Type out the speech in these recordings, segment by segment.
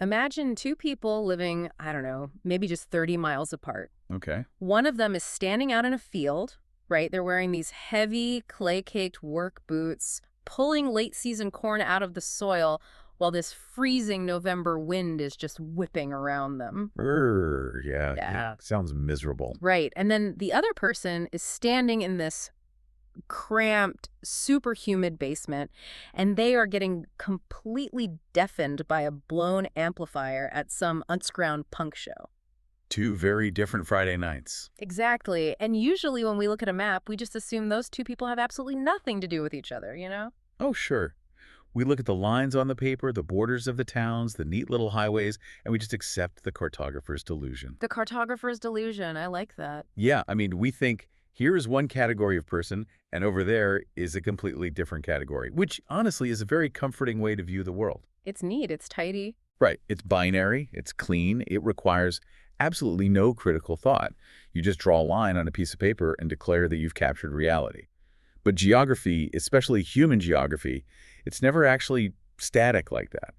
Imagine two people living, I don't know, maybe just 30 miles apart. Okay. One of them is standing out in a field, right? They're wearing these heavy, clay-caked work boots, pulling late-season corn out of the soil while this freezing November wind is just whipping around them. Yeah, Yeah. sounds miserable. Right. And then the other person is standing in this cramped, super humid basement, and they are getting completely deafened by a blown amplifier at some underground punk show. Two very different Friday nights. Exactly. And usually when we look at a map, we just assume those two people have absolutely nothing to do with each other, you know? Oh, sure. We look at the lines on the paper, the borders of the towns, the neat little highways, and we just accept the cartographer's delusion. The cartographer's delusion. I like that. Yeah, I mean, we think here is one category of person, and over there is a completely different category, which honestly is a very comforting way to view the world. It's neat. It's tidy. Right. It's binary. It's clean. It requires absolutely no critical thought. You just draw a line on a piece of paper and declare that you've captured reality. But geography, especially human geography, it's never actually static like that.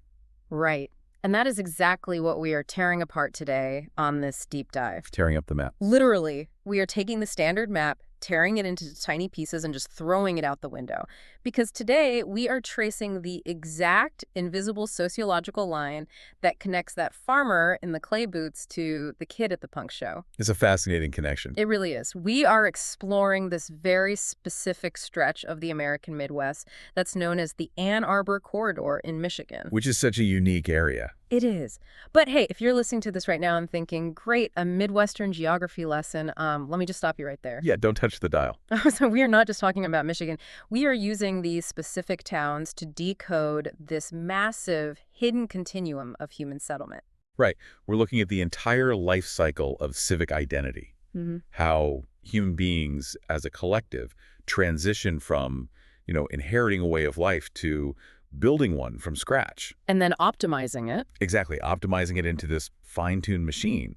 Right. And that is exactly what we are tearing apart today on this deep dive. Tearing up the map. Literally, we are taking the standard map, tearing it into tiny pieces, and just throwing it out the window. Because today, we are tracing the exact invisible sociological line that connects that farmer in the clay boots to the kid at the punk show. It's a fascinating connection. It really is. We are exploring this very specific stretch of the American Midwest that's known as the Ann Arbor corridor in Michigan. Which is such a unique area. It is. But hey, if you're listening to this right now and thinking, great, a Midwestern geography lesson, let me just stop you right there. Yeah, don't touch the dial. So we are not just talking about Michigan. We are using these specific towns to decode this massive hidden continuum of human settlement. Right. We're looking at the entire life cycle of civic identity. How human beings as a collective transition from, inheriting a way of life to building one from scratch. And then optimizing it. Exactly. Optimizing it into this fine-tuned machine.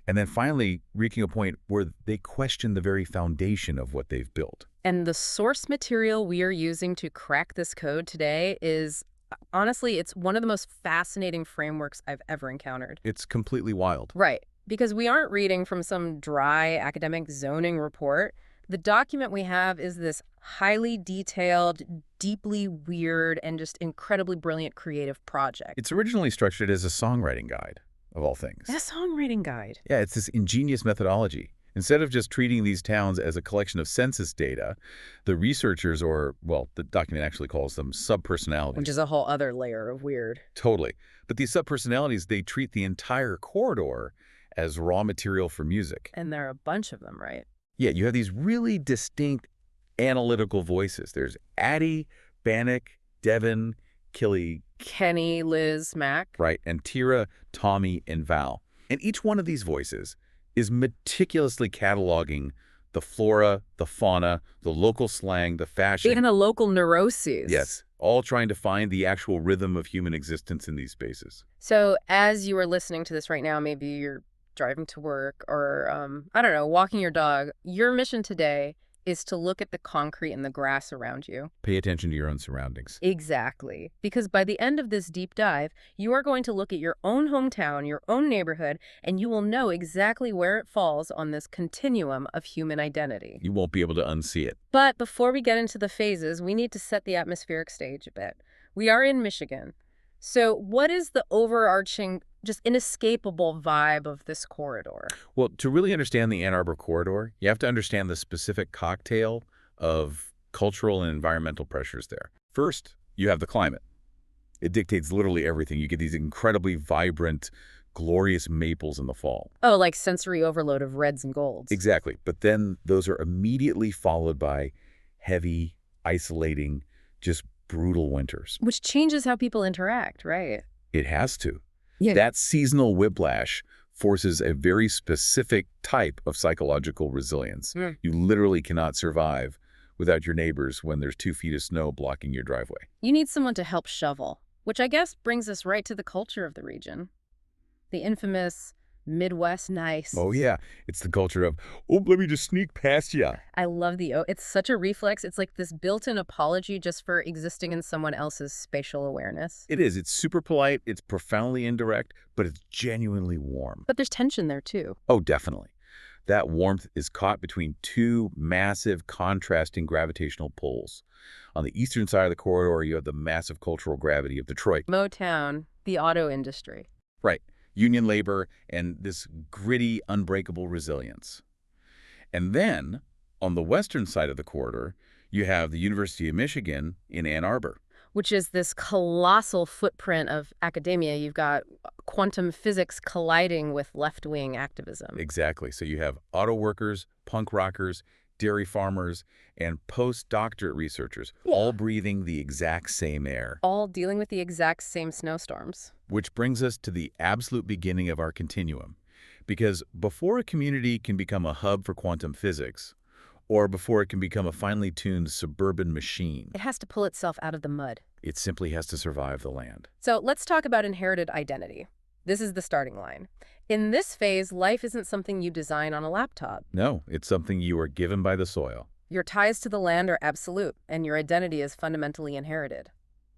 And then finally reaching a point where they question the very foundation of what they've built. And the source material we are using to crack this code today is, honestly, it's one of the most fascinating frameworks I've ever encountered. It's completely wild. Right. Because we aren't reading from some dry academic zoning report. The document we have is this highly detailed, deeply weird, and just incredibly brilliant creative project. It's originally structured as a songwriting guide, of all things. A songwriting guide. Yeah, it's this ingenious methodology. Instead of just treating these towns as a collection of census data, the researchers, the document actually calls them subpersonalities. Which is a whole other layer of weird. Totally. But these subpersonalities, they treat the entire corridor as raw material for music. And there are a bunch of them, right? Yeah, you have these really distinct analytical voices. There's Addie, Bannock, Devin, Killy, Kenny, Liz, Mac. right, and Tira, Tommy, and Val. And each one of these voices is meticulously cataloging the flora, the fauna, the local slang, the fashion. Even the local neuroses. Yes, all trying to find the actual rhythm of human existence in these spaces. So as you are listening to this right now, maybe you're driving to work or, I don't know, walking your dog. Your mission today is to look at the concrete and the grass around you. Pay attention to your own surroundings. Exactly. Because by the end of this deep dive, you are going to look at your own hometown, your own neighborhood, and you will know exactly where it falls on this continuum of human identity. You won't be able to unsee it. But before we get into the phases, we need to set the atmospheric stage a bit. We are in Michigan. So what is the overarching, just inescapable vibe of this corridor? Well, to really understand the Ann Arbor corridor, you have to understand the specific cocktail of cultural and environmental pressures there. First, you have the climate. It dictates literally everything. You get these incredibly vibrant, glorious maples in the fall. Oh, like sensory overload of reds and golds. Exactly. But then those are immediately followed by heavy, isolating, just brutal winters. Which changes how people interact, right? It has to. Yeah. That seasonal whiplash forces a very specific type of psychological resilience. You literally cannot survive without your neighbors when there's 2 feet of snow blocking your driveway. You need someone to help shovel, which I guess brings us right to the culture of the region. The infamous Midwest nice. Oh, yeah. It's the culture of, oh, let me just sneak past ya. I love the it's such a reflex. It's like this built-in apology just for existing in someone else's spatial awareness. It is. It's super polite. It's profoundly indirect, but it's genuinely warm. But there's tension there too. Oh, definitely. That warmth is caught between two massive contrasting gravitational pulls. On the eastern side of the corridor, you have the massive cultural gravity of Detroit. Motown, the auto industry. Right. Union labor and this gritty, unbreakable resilience. And then, on the western side of the corridor, you have the University of Michigan in Ann Arbor. Which is this colossal footprint of academia. You've got quantum physics colliding with left-wing activism. Exactly. So you have auto workers, punk rockers, dairy farmers, and postdoctorate researchers, all breathing the exact same air. All dealing with the exact same snowstorms. Which brings us to the absolute beginning of our continuum. Because before a community can become a hub for quantum physics, or before it can become a finely tuned suburban machine, It has to pull itself out of the mud. it simply has to survive the land. So let's talk about inherited identity. This is the starting line. In this phase, life isn't something you design on a laptop. No, it's something you are given by the soil. Your ties to the land are absolute, and your identity is fundamentally inherited.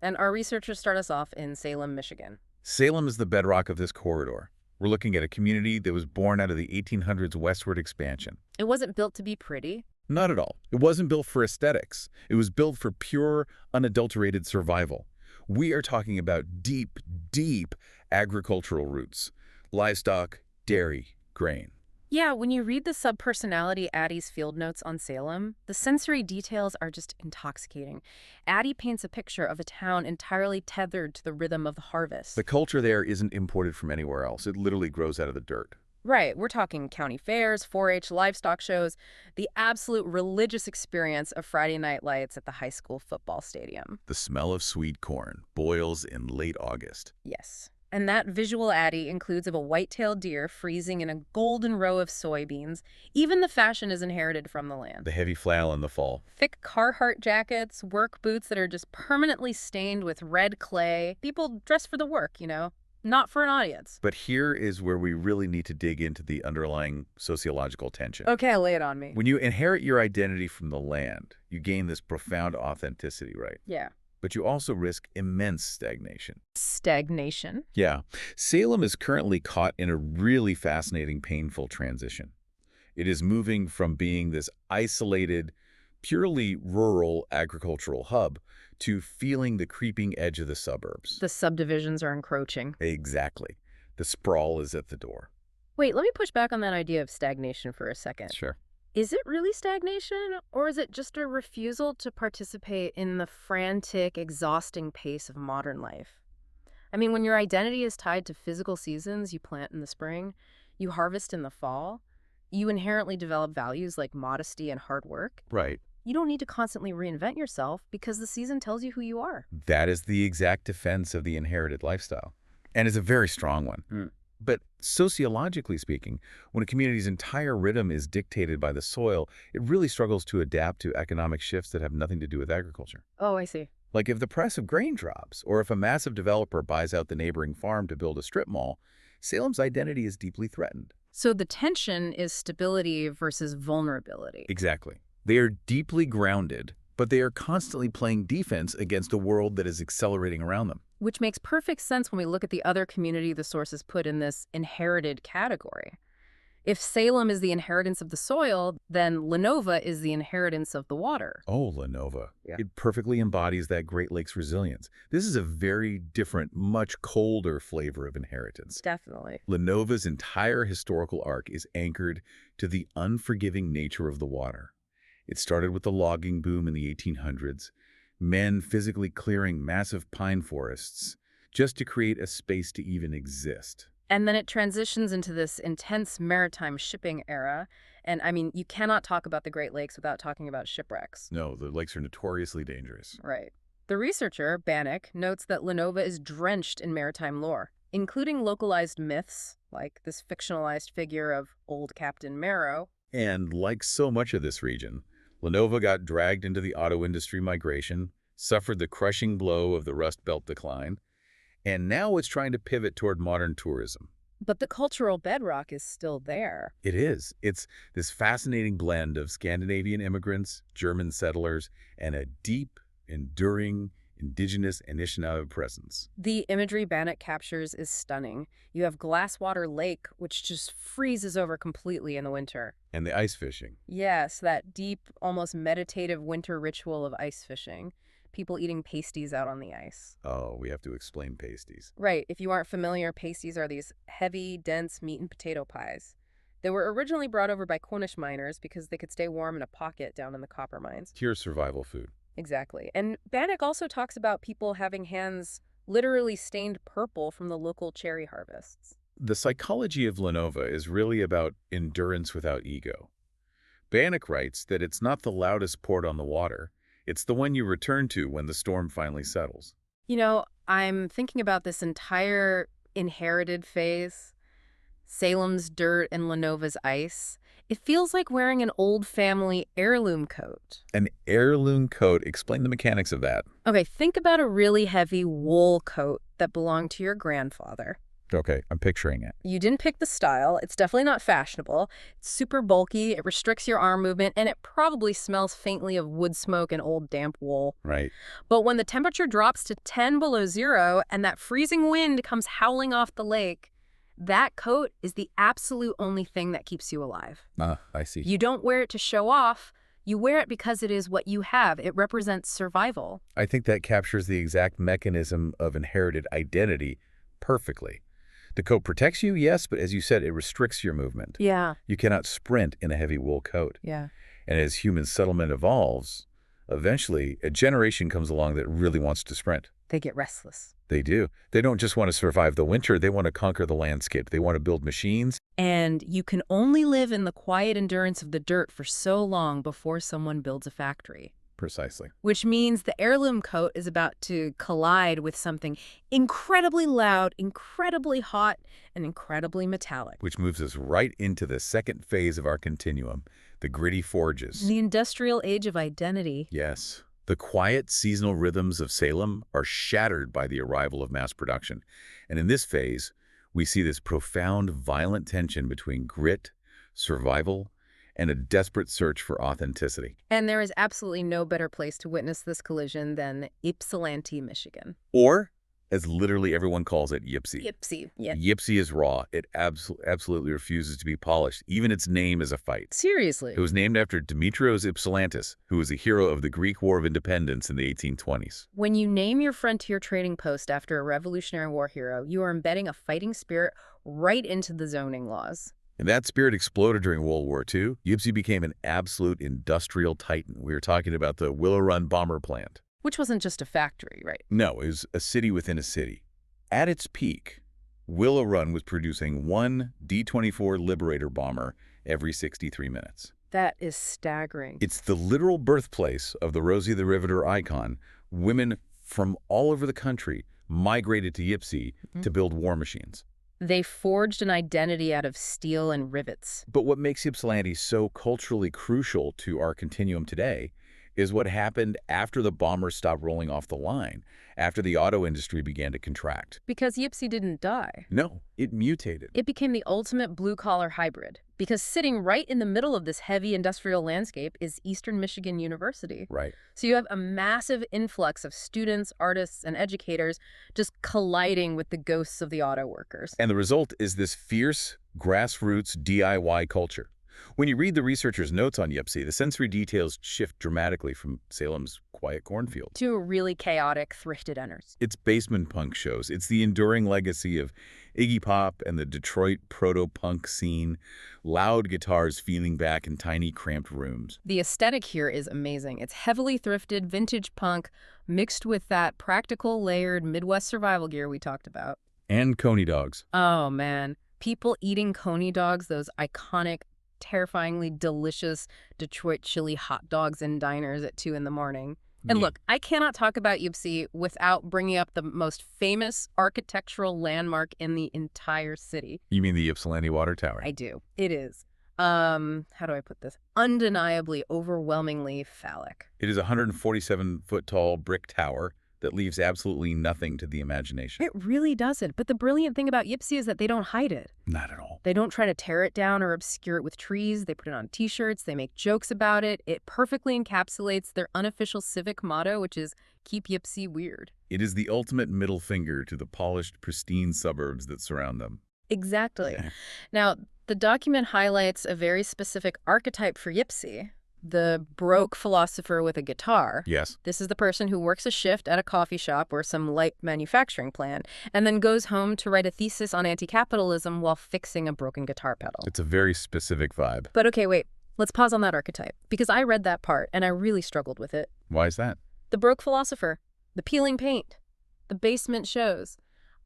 And our researchers start us off in Salem, Michigan. Salem is the bedrock of this corridor. We're looking at a community that was born out of the 1800s westward expansion. It wasn't built to be pretty. Not at all. It wasn't built for aesthetics. It was built for pure, unadulterated survival. We are talking about deep, deep agricultural roots. Livestock, dairy, grain. Yeah, when you read the subpersonality Addie's field notes on Salem, the sensory details are just intoxicating. Addie paints a picture of a town entirely tethered to the rhythm of the harvest. The culture there isn't imported from anywhere else. It literally grows out of the dirt. Right, we're talking county fairs, 4-H livestock shows, the absolute religious experience of Friday night lights at the high school football stadium. The smell of sweet corn boils in late August. Yes. And that visual Addie includes of a white-tailed deer freezing in a golden row of soybeans. Even the fashion is inherited from the land. The heavy flannel in the fall. Thick Carhartt jackets, work boots that are just permanently stained with red clay. People dress for the work, you know, not for an audience. But here is where we really need to dig into the underlying sociological tension. Okay, lay it on me. When you inherit your identity from the land, you gain this profound authenticity, right? Yeah. But you also risk immense stagnation. Stagnation? Yeah. Salem is currently caught in a really fascinating, painful transition. It is moving from being this isolated, purely rural agricultural hub to feeling the creeping edge of the suburbs. The subdivisions are encroaching. Exactly. The sprawl is at the door. Wait, let me push back on that idea of stagnation for a second. Sure. Is it really stagnation, or is it just a refusal to participate in the frantic, exhausting pace of modern life? I mean, when your identity is tied to physical seasons, you plant in the spring, you harvest in the fall, you inherently develop values like modesty and hard work. Right. You don't need to constantly reinvent yourself because the season tells you who you are. That is the exact defense of the inherited lifestyle. And it's a very strong one. But sociologically speaking, when a community's entire rhythm is dictated by the soil, it really struggles to adapt to economic shifts that have nothing to do with agriculture. Oh, I see. Like if the price of grain drops, or if a massive developer buys out the neighboring farm to build a strip mall, Salem's identity is deeply threatened. So the tension is stability versus vulnerability. Exactly. They are deeply grounded, but they are constantly playing defense against a world that is accelerating around them. Which makes perfect sense when we look at the other community the sources put in this inherited category. If Salem is the inheritance of the soil, then Lenova is the inheritance of the water. Oh, Lenova. Yeah. It perfectly embodies that Great Lakes resilience. This is a very different, much colder flavor of inheritance. Definitely. Lenova's entire historical arc is anchored to the unforgiving nature of the water. It started with the logging boom in the 1800s, men physically clearing massive pine forests just to create a space to even exist. And then it transitions into this intense maritime shipping era. And I mean, you cannot talk about the Great Lakes without talking about shipwrecks. No, the lakes are notoriously dangerous. Right. The researcher, Bannock, notes that Lenova is drenched in maritime lore, including localized myths, like this fictionalized figure of Old Captain Marrow. And like so much of this region, Lenova got dragged into the auto industry migration, suffered the crushing blow of the Rust Belt decline, and now it's trying to pivot toward modern tourism. But the cultural bedrock is still there. It is. It's this fascinating blend of Scandinavian immigrants, German settlers, and a deep, enduring, indigenous Anishinaabe presence. The imagery Bannock captures is stunning. You have Glasswater Lake, which just freezes over completely in the winter. And the ice fishing. Yes, that deep, almost meditative winter ritual of ice fishing. People eating pasties out on the ice. Oh, we have to explain pasties. Right. If you aren't familiar, pasties are these heavy, dense meat and potato pies. They were originally brought over by Cornish miners because they could stay warm in a pocket down in the copper mines. Pure survival food. Exactly. And Bannock also talks about people having hands literally stained purple from the local cherry harvests. The psychology of Lenova is really about endurance without ego. Bannock writes that it's not the loudest port on the water, it's the one you return to when the storm finally settles. You know, I'm thinking about this entire inherited phase, Salem's dirt and Lenova's ice. It feels like wearing an old family heirloom coat. An heirloom coat, explain the mechanics of that. Okay, think about a really heavy wool coat that belonged to your grandfather. Okay, I'm picturing it. You didn't pick the style. It's definitely not fashionable. It's super bulky. It restricts your arm movement, and it probably smells faintly of wood smoke and old damp wool. Right. But when the temperature drops to 10 below zero and that freezing wind comes howling off the lake, that coat is the absolute only thing that keeps you alive. I see. You don't wear it to show off. You wear it because it is what you have. It represents survival. I think that captures the exact mechanism of inherited identity perfectly. The coat protects you, yes, but as you said, it restricts your movement. Yeah. You cannot sprint in a heavy wool coat. Yeah. And as human settlement evolves, eventually a generation comes along that really wants to sprint. They get restless. They do. They don't just want to survive the winter, they want to conquer the landscape. They want to build machines. And you can only live in the quiet endurance of the dirt for so long before someone builds a factory. Precisely. Which means the heirloom coat is about to collide with something incredibly loud, incredibly hot, and incredibly metallic. Which moves us right into the second phase of our continuum, the gritty forges. The industrial age of identity. Yes. The quiet seasonal rhythms of Salem are shattered by the arrival of mass production. And in this phase, we see this profound, violent tension between grit, survival, and a desperate search for authenticity. And there is absolutely no better place to witness this collision than Ypsilanti, Michigan. Or, as literally everyone calls it, Ypsi. Ypsi, yeah. Ypsi is raw. It absolutely refuses to be polished. Even its name is a fight. Seriously. It was named after Demetrios Ypsilantis, who was a hero of the Greek War of Independence in the 1820s. When you name your frontier trading post after a Revolutionary War hero, you are embedding a fighting spirit right into the zoning laws. And that spirit exploded during World War II. Ypsi became an absolute industrial titan. We were talking about the Willow Run bomber plant. Which wasn't just a factory, right? No, it was a city within a city. At its peak, Willow Run was producing one D-24 Liberator bomber every 63 minutes. That is staggering. It's the literal birthplace of the Rosie the Riveter icon. Women from all over the country migrated to Ypsi to build war machines. They forged an identity out of steel and rivets. But what makes Ypsilanti so culturally crucial to our continuum today is what happened after the bombers stopped rolling off the line, after the auto industry began to contract. Because Ypsi didn't die. No, it mutated. It became the ultimate blue-collar hybrid. Because sitting right in the middle of this heavy industrial landscape is Eastern Michigan University. Right. So you have a massive influx of students, artists, and educators just colliding with the ghosts of the auto workers. And the result is this fierce, grassroots DIY culture. When you read the researchers' notes on Ypsi, the sensory details shift dramatically from Salem's quiet cornfield to a really chaotic, thrifted Enners. It's basement punk shows. It's the enduring legacy of Iggy Pop and the Detroit proto-punk scene, loud guitars feeling back in tiny, cramped rooms. The aesthetic here is amazing. It's heavily thrifted, vintage punk, mixed with that practical, layered Midwest survival gear we talked about. And coney dogs. Oh, man. People eating coney dogs, those iconic, terrifyingly delicious Detroit chili hot dogs in diners at 2 in the morning. And look, I cannot talk about Ypsi without bringing up the most famous architectural landmark in the entire city. You mean the Ypsilanti Water Tower? I do. It is. How do I put this? Undeniably, overwhelmingly phallic. It is a 147-foot tall brick tower that leaves absolutely nothing to the imagination. It really doesn't. But the brilliant thing about Ypsi is that they don't hide it. Not at all. They don't try to tear it down or obscure it with trees. They put it on T-shirts. They make jokes about it. It perfectly encapsulates their unofficial civic motto, which is keep Ypsi weird. It is the ultimate middle finger to the polished, pristine suburbs that surround them. Exactly. Now, the document highlights a very specific archetype for Ypsi, the broke philosopher with a guitar. Yes. This is the person who works a shift at a coffee shop or some light manufacturing plant and then goes home to write a thesis on anti-capitalism while fixing a broken guitar pedal. It's a very specific vibe. But okay, wait. Let's pause on that archetype, because I read that part and I really struggled with it. Why is that? The broke philosopher, the peeling paint, the basement shows.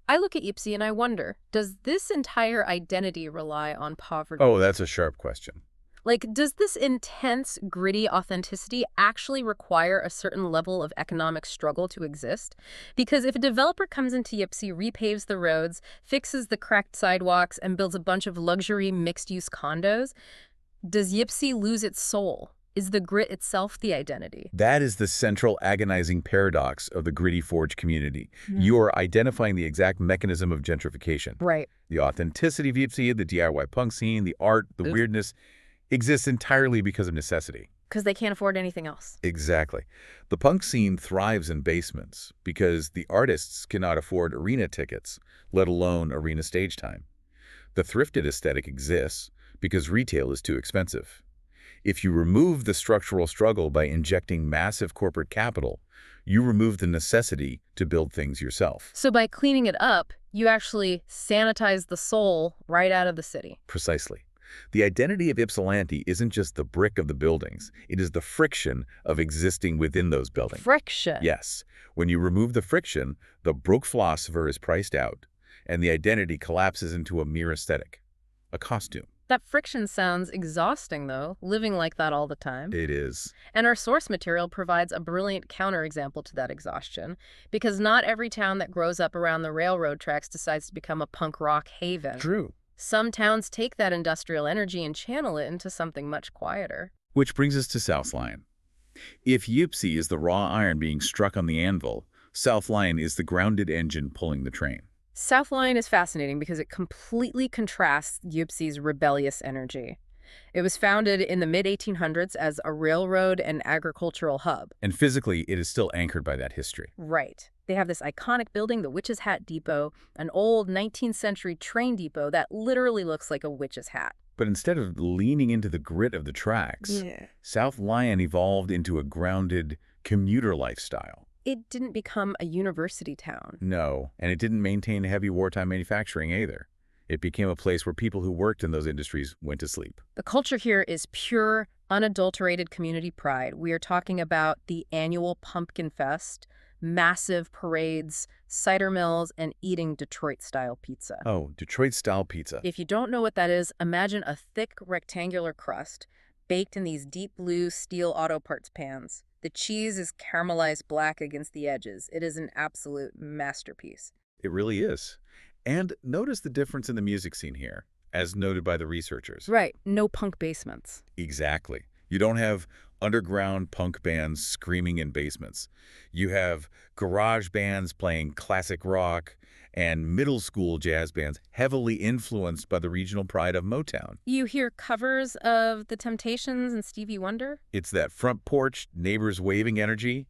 I look at Ypsi and I wonder, does this entire identity rely on poverty? Oh, that's a sharp question. Like, does this intense, gritty authenticity actually require a certain level of economic struggle to exist? Because if a developer comes into Ypsi, repaves the roads, fixes the cracked sidewalks, and builds a bunch of luxury mixed-use condos, does Ypsi lose its soul? Is the grit itself the identity? That is the central agonizing paradox of the Gritty Forge community. You are identifying the exact mechanism of gentrification. Right. The authenticity of Ypsi, the DIY punk scene, the art, the weirdness, exists entirely because of necessity. Because they can't afford anything else. Exactly. The punk scene thrives in basements because the artists cannot afford arena tickets, let alone arena stage time. The thrifted aesthetic exists because retail is too expensive. If you remove the structural struggle by injecting massive corporate capital, you remove the necessity to build things yourself. So by cleaning it up, you actually sanitize the soul right out of the city. Precisely. The identity of Ypsilanti isn't just the brick of the buildings. It is the friction of existing within those buildings. Friction. Yes. When you remove the friction, the broke philosopher is priced out, and the identity collapses into a mere aesthetic, a costume. That friction sounds exhausting, though, living like that all the time. It is. And our source material provides a brilliant counterexample to that exhaustion, because not every town that grows up around the railroad tracks decides to become a punk rock haven. True. Some towns take that industrial energy and channel it into something much quieter. Which brings us to South Lyon. If Ypsi is the raw iron being struck on the anvil, South Lyon is the grounded engine pulling the train. South Lyon is fascinating because it completely contrasts Ypsi's rebellious energy. It was founded in the mid-1800s as a railroad and agricultural hub. And physically, it is still anchored by that history. Right. They have this iconic building, the Witch's Hat Depot, an old 19th century train depot that literally looks like a witch's hat. But instead of leaning into the grit of the tracks, South Lyon evolved into a grounded commuter lifestyle. It didn't become a university town. No, and it didn't maintain heavy wartime manufacturing either. It became a place where people who worked in those industries went to sleep. The culture here is pure, unadulterated community pride. We are talking about the annual Pumpkin Fest, massive parades, cider mills, and eating Detroit-style pizza. Oh, Detroit-style pizza. If you don't know what that is, imagine a thick rectangular crust baked in these deep blue steel auto parts pans. The cheese is caramelized black against the edges. It is an absolute masterpiece. It really is. And notice the difference in the music scene here, as noted by the researchers. Right. No punk basements. Exactly. You don't have underground punk bands screaming in basements. You have garage bands playing classic rock and middle school jazz bands heavily influenced by the regional pride of Motown. You hear covers of The Temptations and Stevie Wonder? It's that front porch, neighbors waving energy.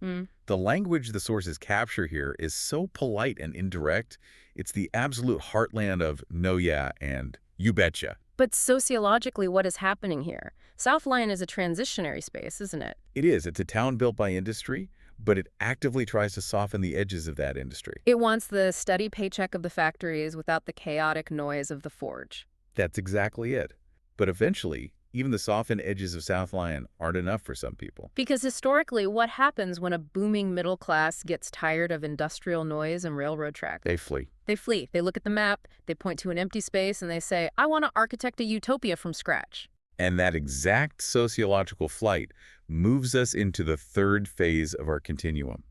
The language the sources capture here is so polite and indirect. It's the absolute heartland of no yeah and you betcha. But sociologically, what is happening here? South Lyon is a transitionary space, isn't it? It is. It's a town built by industry, but it actively tries to soften the edges of that industry. It wants the steady paycheck of the factories without the chaotic noise of the forge. That's exactly it. But eventually, even the softened edges of South Lyon aren't enough for some people. Because historically, what happens when a booming middle class gets tired of industrial noise and railroad tracks? They flee. They flee. They look at the map, they point to an empty space, and they say, I want to architect a utopia from scratch. And that exact sociological flight moves us into the third phase of our continuum.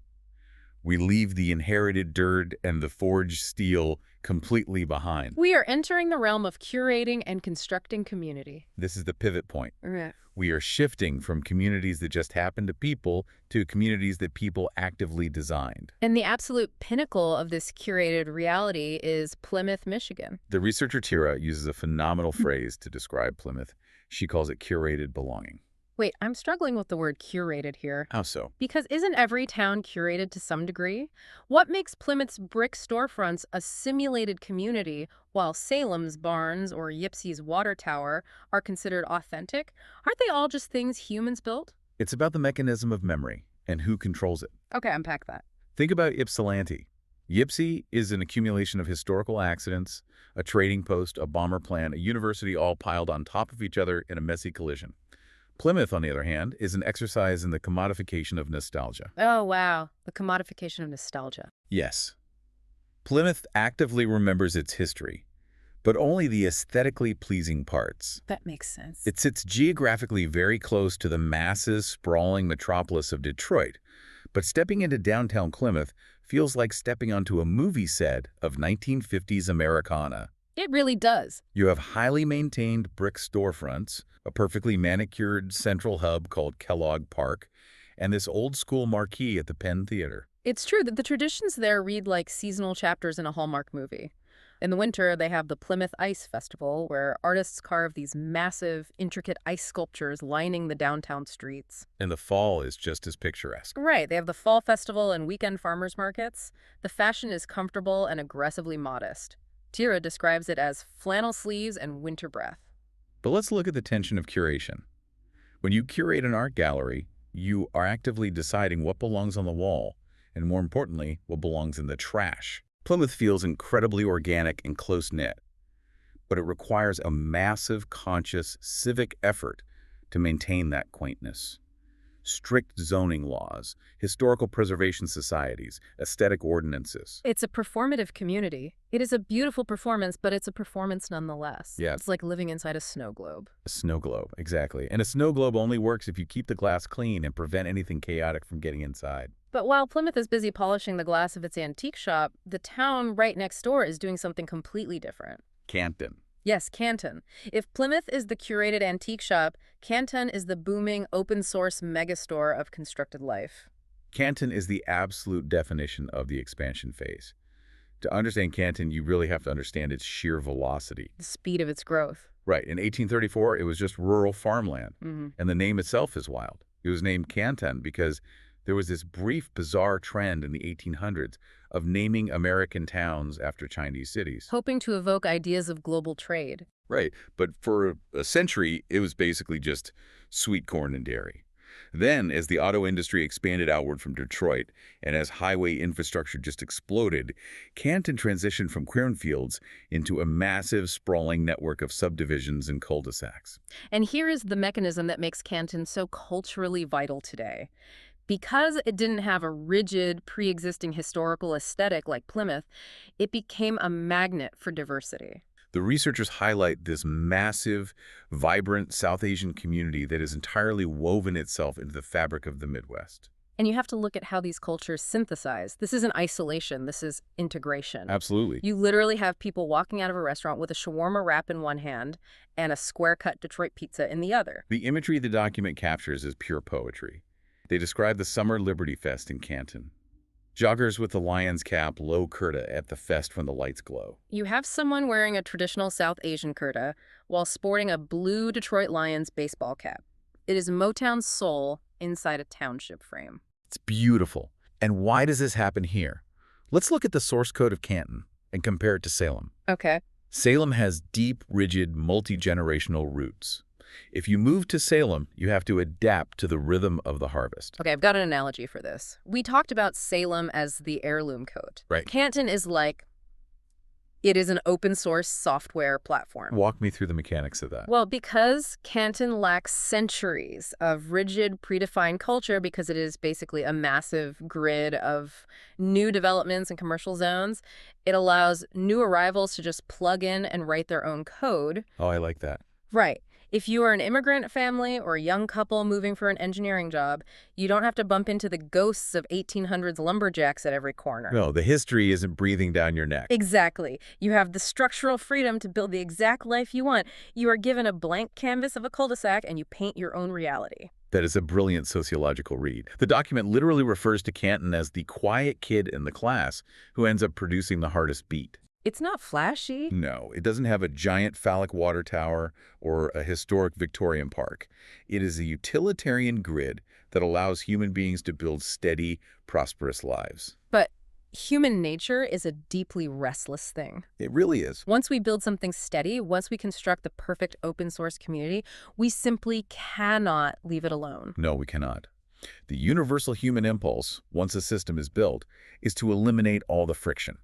We leave the inherited dirt and the forged steel completely behind. We are entering the realm of curating and constructing community. This is the pivot point. Right. We are shifting from communities that just happen to people to communities that people actively designed. And the absolute pinnacle of this curated reality is Plymouth, Michigan. The researcher Tira uses a phenomenal phrase to describe Plymouth. She calls it curated belonging. Wait, I'm struggling with the word curated here. How so? Because isn't every town curated to some degree? What makes Plymouth's brick storefronts a simulated community while Salem's barns or Ypsi's water tower are considered authentic? Aren't they all just things humans built? It's about the mechanism of memory and who controls it. Okay, unpack that. Think about Ypsilanti. Ypsi is an accumulation of historical accidents, a trading post, a bomber plant, a university all piled on top of each other in a messy collision. Plymouth, on the other hand, is an exercise in the commodification of nostalgia. Oh, wow. The commodification of nostalgia. Yes. Plymouth actively remembers its history, but only the aesthetically pleasing parts. That makes sense. It sits geographically very close to the massive, sprawling metropolis of Detroit, but stepping into downtown Plymouth feels like stepping onto a movie set of 1950s Americana. It really does. You have highly maintained brick storefronts, a perfectly manicured central hub called Kellogg Park, and this old-school marquee at the Penn Theater. It's true that the traditions there read like seasonal chapters in a Hallmark movie. In the winter, they have the Plymouth Ice Festival, where artists carve these massive, intricate ice sculptures lining the downtown streets. And the fall is just as picturesque. Right, they have the Fall Festival and weekend farmers markets. The fashion is comfortable and aggressively modest. Tira describes it as flannel sleeves and winter breath. But let's look at the tension of curation. When you curate an art gallery, you are actively deciding what belongs on the wall, and more importantly, what belongs in the trash. Plymouth feels incredibly organic and close-knit, but it requires a massive, conscious, civic effort to maintain that quaintness. Strict zoning laws, historical preservation societies, aesthetic ordinances. It's a performative community. It is a beautiful performance, but it's a performance nonetheless. Yeah. It's like living inside a snow globe. A snow globe, exactly. And a snow globe only works if you keep the glass clean and prevent anything chaotic from getting inside. But while Plymouth is busy polishing the glass of its antique shop, the town right next door is doing something completely different. Canton. Yes, Canton. If Plymouth is the curated antique shop, Canton is the booming open-source megastore of constructed life. Canton is the absolute definition of the expansion phase. To understand Canton, you really have to understand its sheer velocity. The speed of its growth. Right. In 1834, it was just rural farmland, and the name itself is wild. It was named Canton because there was this brief, bizarre trend in the 1800s of naming American towns after Chinese cities. Hoping to evoke ideas of global trade. Right, but for a century, it was basically just sweet corn and dairy. Then, as the auto industry expanded outward from Detroit, and as highway infrastructure just exploded, Canton transitioned from cornfields into a massive, sprawling network of subdivisions and cul-de-sacs. And here is the mechanism that makes Canton so culturally vital today. Because it didn't have a rigid, pre-existing historical aesthetic like Plymouth, it became a magnet for diversity. The researchers highlight this massive, vibrant South Asian community that has entirely woven itself into the fabric of the Midwest. And you have to look at how these cultures synthesize. This isn't isolation, this is integration. Absolutely. You literally have people walking out of a restaurant with a shawarma wrap in one hand and a square-cut Detroit pizza in the other. The imagery the document captures is pure poetry. They describe the Summer Liberty Fest in Canton. Joggers with the lion's cap low kurta at the fest when the lights glow. You have someone wearing a traditional South Asian kurta while sporting a blue Detroit Lions baseball cap. It is Motown's soul inside a township frame. It's beautiful. And why does this happen here? Let's look at the source code of Canton and compare it to Salem. Okay. Salem has deep, rigid, multi-generational roots. If you move to Salem, you have to adapt to the rhythm of the harvest. Okay, I've got an analogy for this. We talked about Salem as the heirloom coat. Right. Canton is like, it is an open source software platform. Walk me through the mechanics of that. Well, because Canton lacks centuries of rigid, predefined culture, because it is basically a massive grid of new developments and commercial zones, it allows new arrivals to just plug in and write their own code. Oh, I like that. Right. If you are an immigrant family or a young couple moving for an engineering job, you don't have to bump into the ghosts of 1800s lumberjacks at every corner. No, the history isn't breathing down your neck. Exactly. You have the structural freedom to build the exact life you want. You are given a blank canvas of a cul-de-sac and you paint your own reality. That is a brilliant sociological read. The document literally refers to Canton as the quiet kid in the class who ends up producing the hardest beat. It's not flashy. No, it doesn't have a giant phallic water tower or a historic Victorian park. It is a utilitarian grid that allows human beings to build steady, prosperous lives. But human nature is a deeply restless thing. It really is. Once we build something steady, once we construct the perfect open source community, we simply cannot leave it alone. No, we cannot. The universal human impulse, once a system is built, is to eliminate all the friction.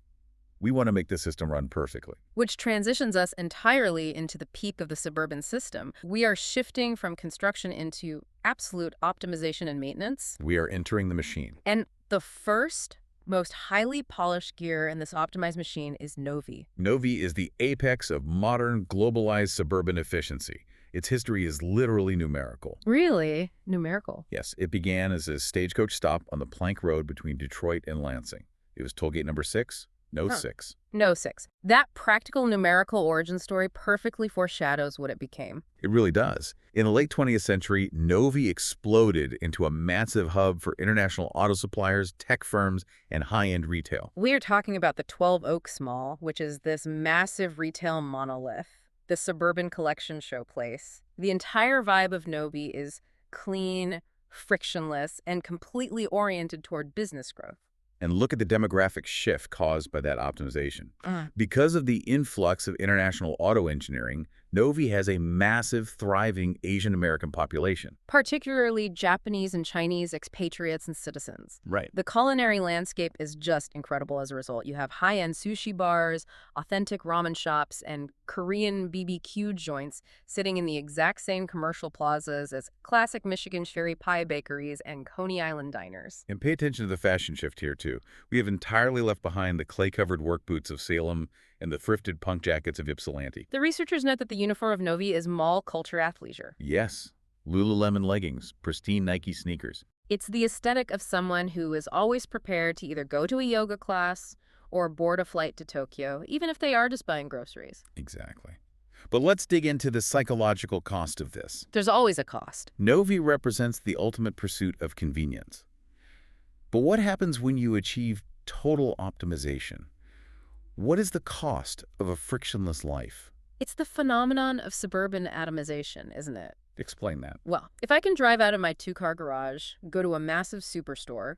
We want to make the system run perfectly. Which transitions us entirely into the peak of the suburban system. We are shifting from construction into absolute optimization and maintenance. We are entering the machine. And the first, most highly polished gear in this optimized machine is Novi. Novi is the apex of modern, globalized suburban efficiency. Its history is literally numerical. Really? Numerical? Yes, it began as a stagecoach stop on the plank road between Detroit and Lansing. It was tollgate number 6. No 6. No 6. That practical numerical origin story perfectly foreshadows what it became. It really does. In the late 20th century, Novi exploded into a massive hub for international auto suppliers, tech firms, and high-end retail. We are talking about the 12 Oaks Mall, which is this massive retail monolith, the suburban collection show place. The entire vibe of Novi is clean, frictionless, and completely oriented toward business growth. And look at the demographic shift caused by that optimization. Because of the influx of international auto engineering, Novi has a massive, thriving Asian American population. Particularly Japanese and Chinese expatriates and citizens. Right. The culinary landscape is just incredible as a result. You have high-end sushi bars, authentic ramen shops, and Korean BBQ joints sitting in the exact same commercial plazas as classic Michigan cherry pie bakeries and Coney Island diners. And pay attention to the fashion shift here, too. We have entirely left behind the clay-covered work boots of Salem and the thrifted punk jackets of Ypsilanti. The researchers note that the uniform of Novi is mall culture athleisure. Yes. Lululemon leggings, pristine Nike sneakers. It's the aesthetic of someone who is always prepared to either go to a yoga class or board a flight to Tokyo, even if they are just buying groceries. Exactly. But let's dig into the psychological cost of this. There's always a cost. Novi represents the ultimate pursuit of convenience. But what happens when you achieve total optimization? What is the cost of a frictionless life? It's the phenomenon of suburban atomization, isn't it? Explain that. Well, if I can drive out of my two-car garage, go to a massive superstore,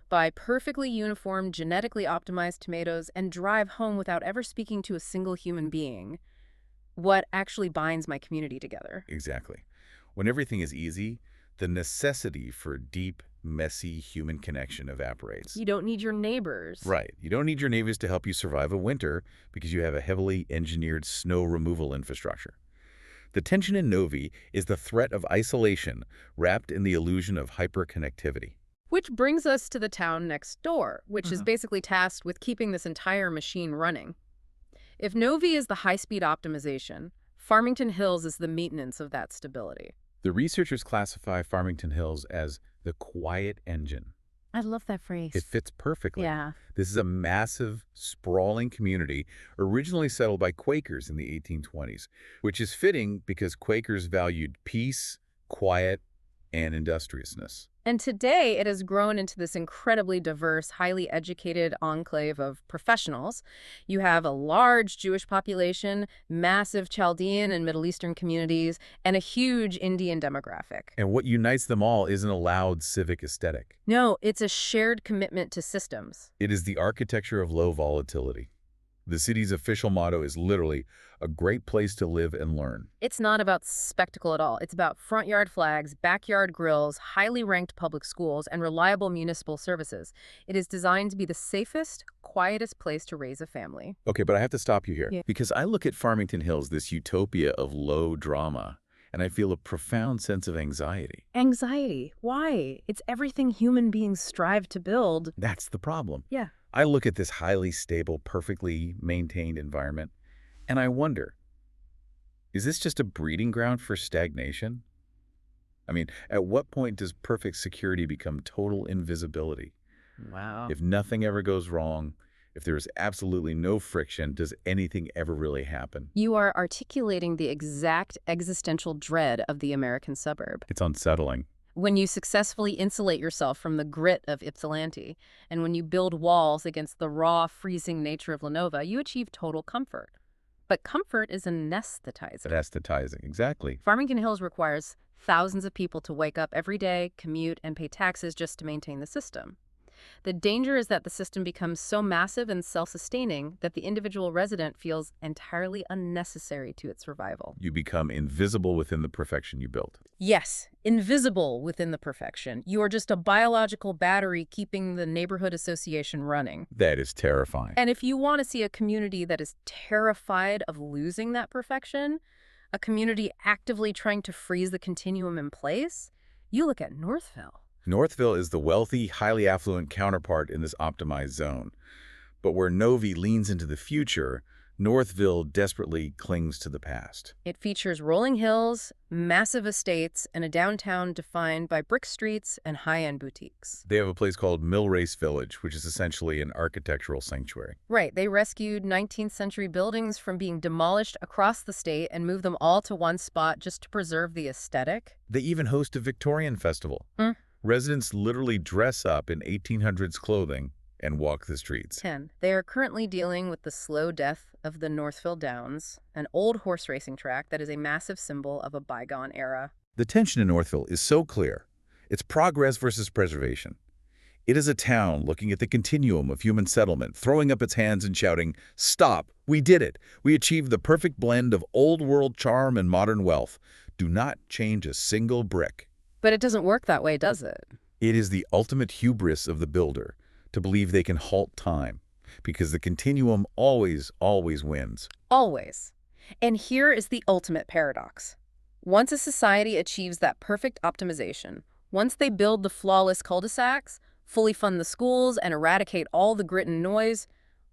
buy perfectly uniform, genetically optimized tomatoes, and drive home without ever speaking to a single human being, what actually binds my community together? Exactly. When everything is easy, the necessity for deep, messy human connection evaporates. You don't need your neighbors. Right. You don't need your neighbors to help you survive a winter because you have a heavily engineered snow removal infrastructure. The tension in Novi is the threat of isolation wrapped in the illusion of hyperconnectivity. Which brings us to the town next door, which is basically tasked with keeping this entire machine running. If Novi is the high-speed optimization, Farmington Hills is the maintenance of that stability. The researchers classify Farmington Hills as the quiet engine. I love that phrase. It fits perfectly. Yeah. This is a massive, sprawling community originally settled by Quakers in the 1820s, which is fitting because Quakers valued peace, quiet, and industriousness. And today, it has grown into this incredibly diverse, highly educated enclave of professionals. You have a large Jewish population, massive Chaldean and Middle Eastern communities, and a huge Indian demographic. And what unites them all isn't a loud civic aesthetic. No, it's a shared commitment to systems. It is the architecture of low volatility. The city's official motto is literally, a great place to live and learn. It's not about spectacle at all. It's about front yard flags, backyard grills, highly ranked public schools, and reliable municipal services. It is designed to be the safest, quietest place to raise a family. Okay, but I have to stop you here. Yeah. Because I look at Farmington Hills, this utopia of low drama, and I feel a profound sense of anxiety. Anxiety. Why? It's everything human beings strive to build. That's the problem. Yeah. I look at this highly stable, perfectly maintained environment, and I wonder, Is this just a breeding ground for stagnation? I mean, at what point does perfect security become total invisibility? Wow. If nothing ever goes wrong, if there's absolutely no friction, does anything ever really happen? You are articulating the exact existential dread of the American suburb. It's unsettling. When you successfully insulate yourself from the grit of Ypsilanti, and when you build walls against the raw, freezing nature of Lenova, you achieve total comfort. But comfort is anesthetizer. Anesthetizing, exactly. Farmington Hills requires thousands of people to wake up every day, commute, and pay taxes just to maintain the system. The danger is that the system becomes so massive and self-sustaining that the individual resident feels entirely unnecessary to its survival. You become invisible within the perfection you built. Yes, invisible within the perfection. You are just a biological battery keeping the neighborhood association running. That is terrifying. And if you want to see a community that is terrified of losing that perfection, a community actively trying to freeze the continuum in place, you look at Northville. Northville is the wealthy, highly affluent counterpart in this optimized zone. But where Novi leans into the future, Northville desperately clings to the past. It features rolling hills, massive estates, and a downtown defined by brick streets and high-end boutiques. They have a place called Millrace Village, which is essentially an architectural sanctuary. Right, they rescued 19th century buildings from being demolished across the state and moved them all to one spot just to preserve the aesthetic. They even host a Victorian festival. Residents literally dress up in 1800s clothing and walk the streets. 10. They are currently dealing with the slow death of the Northville Downs, an old horse racing track that is a massive symbol of a bygone era. The tension in Northville is so clear. It's progress versus preservation. It is a town looking at the continuum of human settlement, throwing up its hands and shouting, "Stop! We did it! We achieved the perfect blend of old-world charm and modern wealth. Do not change a single brick." But it doesn't work that way, does it? It is the ultimate hubris of the builder to believe they can halt time, because the continuum always wins. Always. And here is the ultimate paradox. Once a society achieves that perfect optimization, once they build the flawless cul-de-sacs, fully fund the schools, and eradicate all the grit and noise,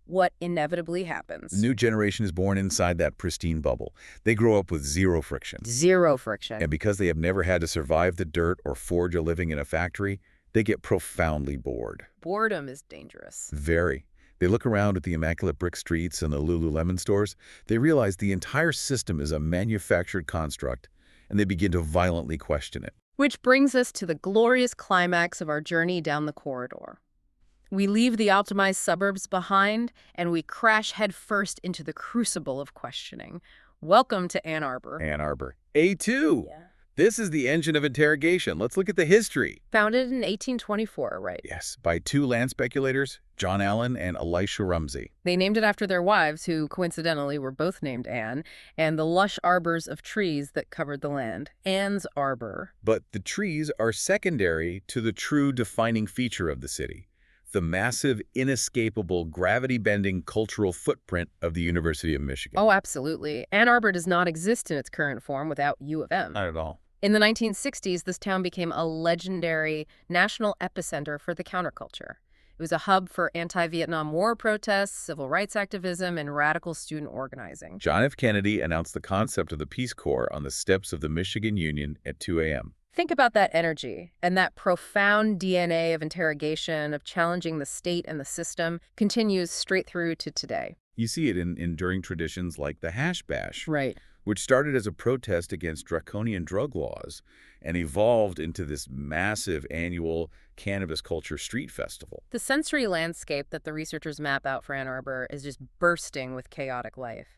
what inevitably happens? The new generation is born inside that pristine bubble. They grow up with zero friction. Zero friction. And because they have never had to survive the dirt or forge a living in a factory, they get profoundly bored. Boredom is dangerous. Very. They look around at the immaculate brick streets and the Lululemon stores. They realize the entire system is a manufactured construct, and they begin to violently question it. Which brings us to the glorious climax of our journey down the corridor. We leave the optimized suburbs behind, and we crash headfirst into the crucible of questioning. Welcome to Ann Arbor. Ann Arbor. A2! Yeah. This is the engine of interrogation. Let's look at the history. Founded in 1824, right? Yes, by two land speculators, John Allen and Elisha Rumsey. They named it after their wives, who coincidentally were both named Anne, and the lush arbors of trees that covered the land. Ann's Arbor. But the trees are secondary to the true defining feature of the city, the massive, inescapable, gravity-bending cultural footprint of the University of Michigan. Oh, absolutely. Ann Arbor does not exist in its current form without U of M. Not at all. In the 1960s, this town became a legendary national epicenter for the counterculture. It was a hub for anti-Vietnam War protests, civil rights activism, and radical student organizing. John F. Kennedy announced the concept of the Peace Corps on the steps of the Michigan Union at 2 a.m. Think about that energy, and that profound DNA of interrogation, of challenging the state and the system, continues straight through to today. You see it in enduring traditions like the Hash Bash, Right. which started as a protest against draconian drug laws and evolved into this massive annual cannabis culture street festival. The sensory landscape that the researchers map out for Ann Arbor is just bursting with chaotic life.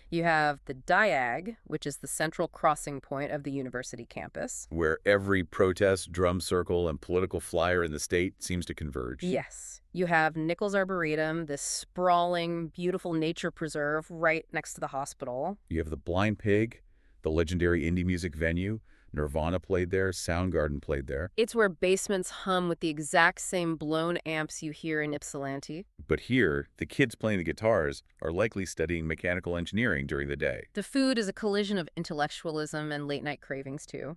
You have the Diag, which is the central crossing point of the university campus. Where every protest, drum circle, and political flyer in the state seems to converge. Yes. You have Nichols Arboretum, this sprawling, beautiful nature preserve right next to the hospital. You have the Blind Pig, the legendary indie music venue. Nirvana played there, Soundgarden played there. It's where basements hum with the exact same blown amps you hear in Ypsilanti. But here, the kids playing the guitars are likely studying mechanical engineering during the day. The food is a collision of intellectualism and late-night cravings, too.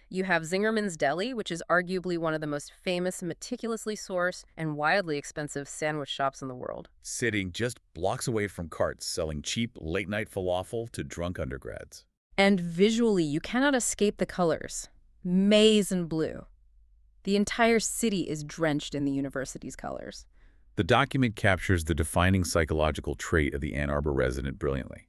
You have Zingerman's Deli, which is arguably one of the most famous, meticulously sourced, and wildly expensive sandwich shops in the world. Sitting just blocks away from carts selling cheap late-night falafel to drunk undergrads. And visually, you cannot escape the colors. Maize and blue. The entire city is drenched in the university's colors. The document captures the defining psychological trait of the Ann Arbor resident brilliantly.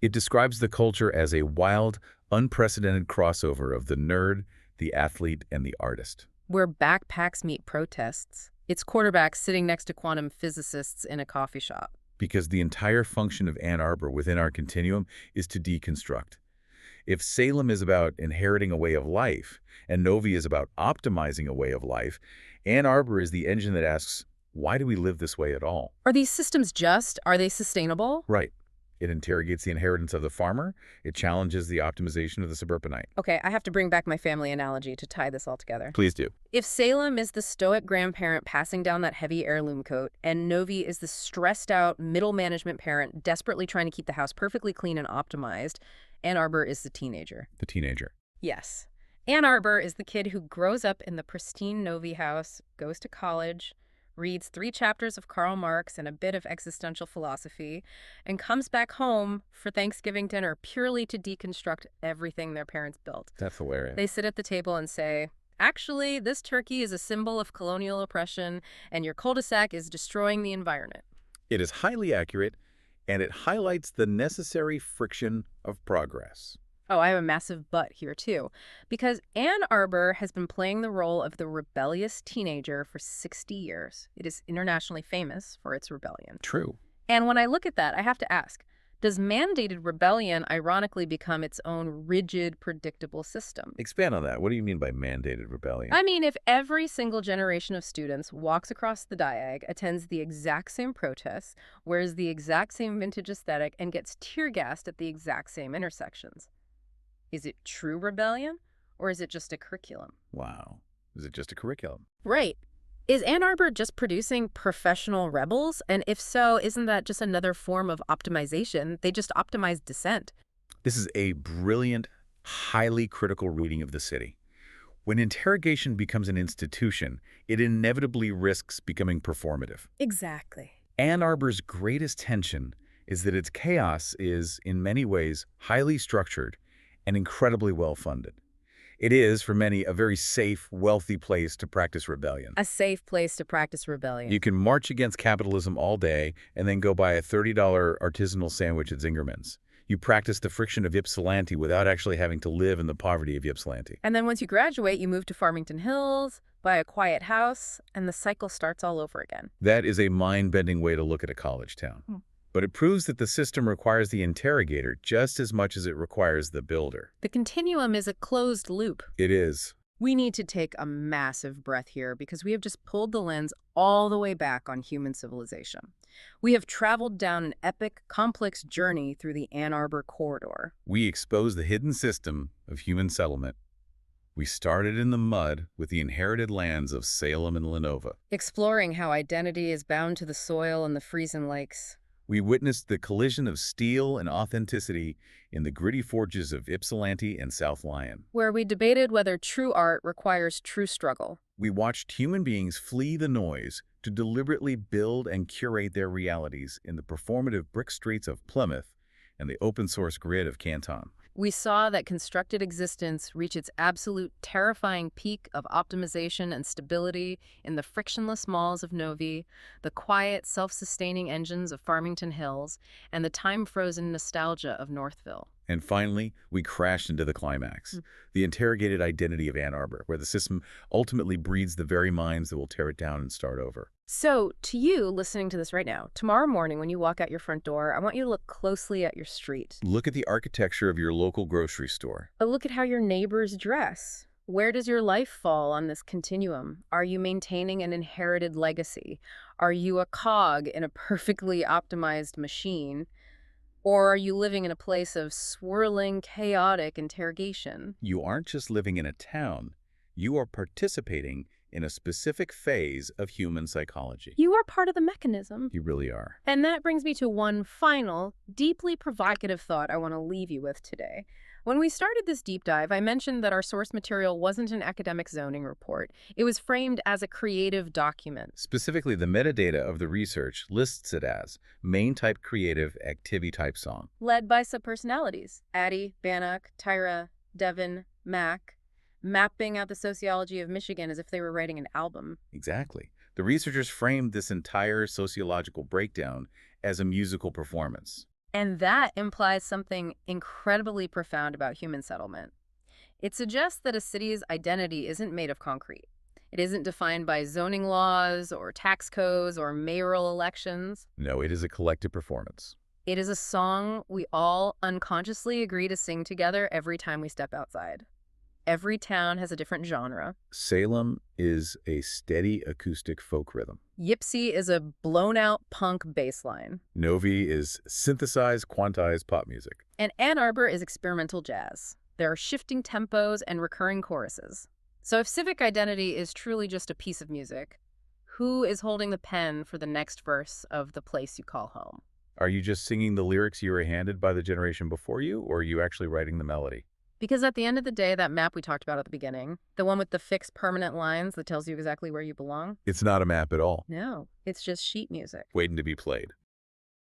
It describes the culture as a wild, unprecedented crossover of the nerd, the athlete, and the artist. Where backpacks meet protests. It's quarterbacks sitting next to quantum physicists in a coffee shop. Because the entire function of Ann Arbor within our continuum is to deconstruct. If Salem is about inheriting a way of life, and Novi is about optimizing a way of life, Ann Arbor is the engine that asks, why do we live this way at all? Are these systems just? Are they sustainable? Right. It interrogates the inheritance of the farmer. It challenges the optimization of the suburbanite. Okay, I have to bring back my family analogy to tie this all together. Please do. If Salem is the stoic grandparent passing down that heavy heirloom coat, and Novi is the stressed-out middle management parent desperately trying to keep the house perfectly clean and optimized, Ann Arbor is the teenager. The teenager. Yes. Ann Arbor is the kid who grows up in the pristine Novi house, goes to college, reads 3 chapters of Karl Marx and a bit of existential philosophy, and comes back home for Thanksgiving dinner purely to deconstruct everything their parents built. That's hilarious. They sit at the table and say, actually, this turkey is a symbol of colonial oppression, and your cul-de-sac is destroying the environment. It is highly accurate, and it highlights the necessary friction of progress. Oh, I have a massive but here, too, because Ann Arbor has been playing the role of the rebellious teenager for 60 years. It is internationally famous for its rebellion. True. And when I look at that, I have to ask, does mandated rebellion ironically become its own rigid, predictable system? Expand on that. What do you mean by mandated rebellion? I mean, if every single generation of students walks across the diag, attends the exact same protests, wears the exact same vintage aesthetic, and gets tear-gassed at the exact same intersections, is it true rebellion, or is it just a curriculum? Wow. Is it just a curriculum? Right. Is Ann Arbor just producing professional rebels? And if so, isn't that just another form of optimization? They just optimize dissent. This is a brilliant, highly critical reading of the city. When interrogation becomes an institution, it inevitably risks becoming performative. Exactly. Ann Arbor's greatest tension is that its chaos is, in many ways, highly structured and incredibly well-funded. It is, for many, a very safe, wealthy place to practice rebellion. A safe place to practice rebellion. You can march against capitalism all day and then go buy a $30 artisanal sandwich at Zingerman's. You practice the friction of Ypsilanti without actually having to live in the poverty of Ypsilanti. And then once you graduate, you move to Farmington Hills, buy a quiet house, and the cycle starts all over again. That is a mind-bending way to look at a college town. But it proves that the system requires the interrogator just as much as it requires the builder. The continuum is a closed loop. It is. We need to take a massive breath here because we have just pulled the lens all the way back on human civilization. We have traveled down an epic, complex journey through the Ann Arbor corridor. We expose the hidden system of human settlement. We started in the mud with the inherited lands of Salem and Lenova. Exploring how identity is bound to the soil and the freezing lakes. We witnessed the collision of steel and authenticity in the gritty forges of Ypsilanti and South Lyon. Where we debated whether true art requires true struggle. We watched human beings flee the noise to deliberately build and curate their realities in the performative brick streets of Plymouth and the open-source grid of Canton. We saw that constructed existence reach its absolute terrifying peak of optimization and stability in the frictionless malls of Novi, the quiet, self-sustaining engines of Farmington Hills, and the time-frozen nostalgia of Northville. And finally, we crashed into the climax, the interrogated identity of Ann Arbor, where the system ultimately breeds the very minds that will tear it down and start over. So, to you listening to this right now, tomorrow morning when you walk out your front door, I want you to look closely at your street. Look at the architecture of your local grocery store. But look at how your neighbors dress. Where does your life fall on this continuum? Are you maintaining an inherited legacy? Are you a cog in a perfectly optimized machine? Or are you living in a place of swirling, chaotic interrogation? You aren't just living in a town. You are participating in a specific phase of human psychology. You are part of the mechanism. You really are. And that brings me to one final, deeply provocative thought I want to leave you with today. When we started this deep dive, I mentioned that our source material wasn't an academic zoning report. It was framed as a creative document. Specifically, the metadata of the research lists it as main type creative activity type song. Led by subpersonalities, Addie, Bannock, Tyra, Devin, Mac, mapping out the sociology of Michigan as if they were writing an album. Exactly. The researchers framed this entire sociological breakdown as a musical performance. And that implies something incredibly profound about human settlement. It suggests that a city's identity isn't made of concrete. It isn't defined by zoning laws or tax codes or mayoral elections. No, it is a collective performance. It is a song we all unconsciously agree to sing together every time we step outside. Every town has a different genre. Salem is a steady acoustic folk rhythm. Ypsi is a blown-out punk bass line. Novi is synthesized, quantized pop music. And Ann Arbor is experimental jazz. There are shifting tempos and recurring choruses. So if civic identity is truly just a piece of music, who is holding the pen for the next verse of The Place You Call Home? Are you just singing the lyrics you were handed by the generation before you, or are you actually writing the melody? Because at the end of the day, that map we talked about at the beginning, the one with the fixed permanent lines that tells you exactly where you belong, It's not a map at all, no, it's just sheet music. waiting to be played.